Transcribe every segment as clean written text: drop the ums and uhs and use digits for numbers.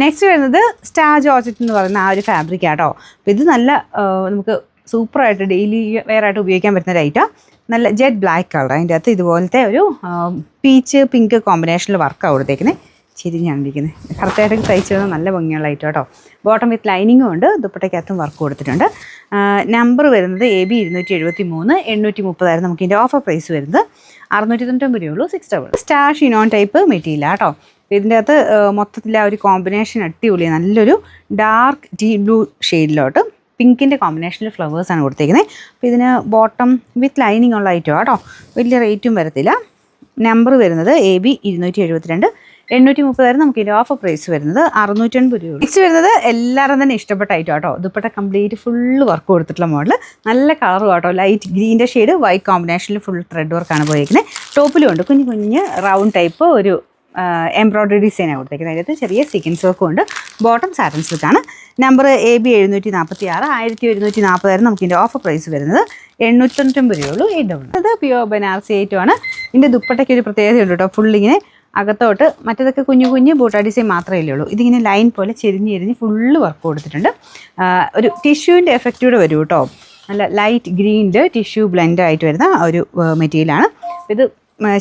Next വരുന്നത് star georgette എന്ന് പറയുന്ന ആ ഒരു ഫാബ്രിക് ആട്ടോ. അപ്പോൾ ഇത് നല്ല നമുക്ക് സൂപ്പറായിട്ട് ഡെയിലി വെയർ ആയിട്ട് ഉപയോഗിക്കാൻ പറ്റുന്ന ഒരു ഐറ്റം. നല്ല ജെറ്റ് ബ്ലാക്ക് കളർ, അതിൻ്റെ അകത്ത് ഇതുപോലത്തെ ഒരു പീച്ച് പിങ്ക് കോമ്പിനേഷനിൽ വർക്കാണ് കൊടുത്തേക്കുന്നത്. ചിരിഞ്ഞാണ് ഇരിക്കുന്നത്. കറക്റ്റായിട്ട് തയ്ച്ചു തന്നാൽ നല്ല ഭംഗിയുള്ള ഐറ്റം കേട്ടോ. ബോട്ടം വിത്ത് ലൈനിങ്ങും ഉണ്ട്, ദുപ്പട്ടയ്ക്കകത്തും വർക്ക് കൊടുത്തിട്ടുണ്ട്. നമ്പർ വരുന്നത് AB 273, 830 നമുക്ക് ഇതിൻ്റെ ഓഫർ പ്രൈസ് വരുന്നത് 690 രൂപയുള്ളൂ. 6 സ്റ്റാർ ഷിനോൺ ടൈപ്പ് മെറ്റീരിയൽ കേട്ടോ. ഇതിൻ്റെ അകത്ത് മൊത്തത്തിൽ ആ ഒരു കോമ്പിനേഷൻ അടിപൊളി, നല്ലൊരു ഡാർക്ക് ടീ ബ്ലൂ ഷെയ്ഡിലോട്ട് പിങ്കിൻ്റെ കോമ്പിനേഷനിൽ ഫ്ലവേഴ്സാണ് കൊടുത്തേക്കുന്നത്. അപ്പോൾ ഇതിന് ബോട്ടം വിത്ത് ലൈനിങ് ഉള്ള ഐറ്റം കേട്ടോ. വലിയ റേറ്റും വരത്തില്ല. നമ്പർ വരുന്നത് AB 272, 830 നമുക്ക് ഇതിൻ്റെ ഓഫർ പ്രൈസ് വരുന്നത് 680 രൂപ. നെക്സ്റ്റ് വരുന്നത് എല്ലാവരും തന്നെ ഇഷ്ടപ്പെട്ട ഐറ്റം കേട്ടോ. ദുപ്പട്ട കംപ്ലീറ്റ് ഫുള്ള് വർക്ക് കൊടുത്തിട്ടുള്ള മോഡൽ, നല്ല കളറും കേട്ടോ. ലൈറ്റ് ഗ്രീൻ്റെ ഷെയ്ഡ് വൈറ്റ് കോമ്പിനേഷനിൽ ഫുൾ ത്രെഡ് വർക്കാണ് പോയിരിക്കുന്നത്. ടോപ്പിലും ഉണ്ട് കുഞ്ഞ് കുഞ്ഞ് റൗണ്ട് ടൈപ്പ് ഒരു എംബ്രോയ്ഡറി ഡിസൈനാണ് കൊടുത്തേക്കുന്നത്. അതിനകത്ത് ചെറിയ സീക്വൻസ് വർക്കും ഉണ്ട്. ബോട്ടം സാറ്റൻ സിൽക്കാണ്. നമ്പർ AB 746, 1140 നമുക്ക് ഇതിൻ്റെ ഓഫർ പ്രൈസ് വരുന്നത് 890 രൂപയുള്ളൂ. ഇത് പ്യുവർ ബനാറസി ഐറ്റമാണ്. ഇതിൻ്റെ ദുപ്പട്ടയ്ക്ക് ഒരു പ്രത്യേകതയുണ്ട് കേട്ടോ. ഫുള്ളിങ്ങനെ അകത്തോട്ട്, മറ്റേതൊക്കെ കുഞ്ഞു കുഞ്ഞ് ബൂട്ടാ ഡിസൈൻ മാത്രമേ ഉള്ളൂ. ഇതിങ്ങനെ ലൈൻ പോലെ ചെരിഞ്ഞ് ഫുള്ള് വർക്ക് കൊടുത്തിട്ടുണ്ട്. ഒരു ടിഷ്യൂവിൻ്റെ എഫക്റ്റൂടെ വരും കേട്ടോ. നല്ല ലൈറ്റ് ഗ്രീനിൽ ടിഷ്യൂ ബ്ലെൻഡ് ആയിട്ട് വരുന്ന ഒരു മെറ്റീരിയലാണ്. ഇത്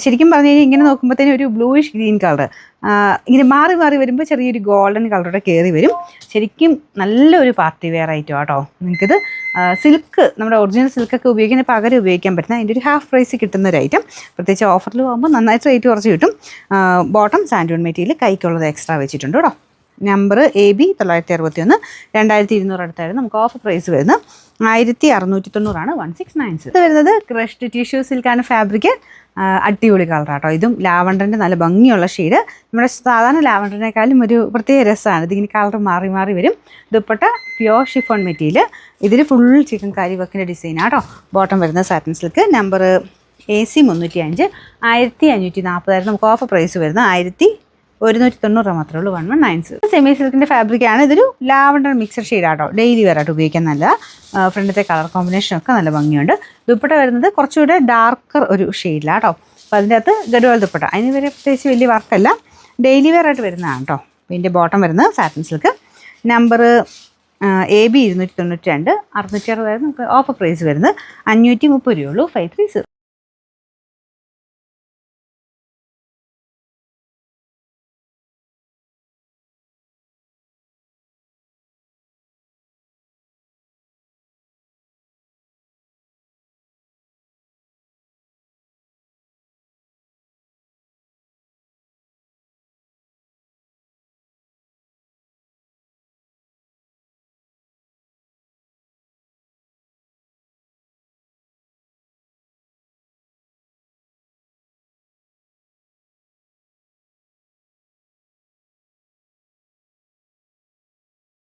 ശരിക്കും പറഞ്ഞു കഴിഞ്ഞാൽ ഇങ്ങനെ നോക്കുമ്പോഴത്തേനും ഒരു ബ്ലൂയിഷ് ഗ്രീൻ കളർ ഇങ്ങനെ മാറി മാറി വരുമ്പോൾ ചെറിയൊരു ഗോൾഡൻ കളറോടെ കയറി വരും. ശരിക്കും നല്ലൊരു പാർട്ടി വെയർ ഐറ്റം കേട്ടോ. നിങ്ങൾക്കിത് സിൽക്ക്, നമ്മുടെ ഒറിജിനൽ സിൽക്കൊക്കെ ഉപയോഗിക്കുന്ന പകരം ഉപയോഗിക്കാൻ പറ്റുന്ന അതിൻ്റെ ഒരു ഹാഫ് പ്രൈസ് കിട്ടുന്ന ഒരു ഐറ്റം. പ്രത്യേകിച്ച് ഓഫറിൽ പോകുമ്പോൾ നന്നായിട്ട് റേറ്റ് കുറച്ച് കിട്ടും. ബോട്ടം സാൻഡൂൺ മെറ്റീരിയൽ, കൈക്കുള്ളത് എക്സ്ട്രാ വെച്ചിട്ടുണ്ട് കേട്ടോ. നമ്പർ AB 961, 2200 അടുത്തായിരുന്നു നമുക്ക് ഓഫർ പ്രൈസ് വരുന്നത് 1690 1696. ഇത് വരുന്നത് ക്രഷ്ഡ് ടിഷ്യൂ സിൽക്കാണ് ഫാബ്രിക്. അടിപൊളി കളറാട്ടോ. ഇതും ലാവണ്ടറിൻ്റെ നല്ല ഭംഗിയുള്ള ഷെയ്ഡ്. നമ്മുടെ സാധാരണ ലാവണ്ടറിനേക്കാളും ഒരു പ്രത്യേക രസമാണ്. ഇതിങ്ങനെ കളർ മാറി മാറി വരും. Dupatta pure chiffon material. ഇതിൽ ഫുൾ ചിക്കൻ കാരി വർക്കിൻ്റെ ഡിസൈനാട്ടോ. ബോട്ടം വരുന്നത് സാറ്റിൻ സിൽക്ക്. നമ്പർ AC 305, 1540 നമുക്ക് ഓഫർ പ്രൈസ് വരുന്നത് 1190 മാത്രമേ ഉള്ളൂ. 1196. സെമി സിൽക്കിൻ്റെ ഫാബ്രിക്കാണ്. ഇതൊരു ലാവണ്ടർ മിക്സർ ഷെയ്ഡാട്ടോ. ഡെയിലി വെയറായിട്ട് ഉപയോഗിക്കാൻ നല്ല ഫ്രണ്ടിലത്തെ കളർ കോമ്പിനേഷനൊക്കെ നല്ല ഭംഗിയുണ്ട്. ദുപ്പട്ട വരുന്നത് കുറച്ചുകൂടെ ഡാർക്കർ ഒരു ഷെയ്ഡിലാട്ടോ. അപ്പോൾ അതിൻ്റെ അകത്ത് ഗഡ്വാൾ ദുപ്പട്ട, അതിന് വരെ പ്രത്യേകിച്ച് വലിയ വർക്കല്ല, ഡെയിലി വെയറായിട്ട് വരുന്നതാണ് കേട്ടോ. അപ്പോൾ ഇതിൻ്റെ ബോട്ടം വരുന്നത് സാറ്റിൻ സിൽക്ക്. നമ്പർ AB 292, 660 നമുക്ക് ഓഫർ പ്രൈസ് വരുന്നത് 530 രൂപയുള്ളൂ. 530.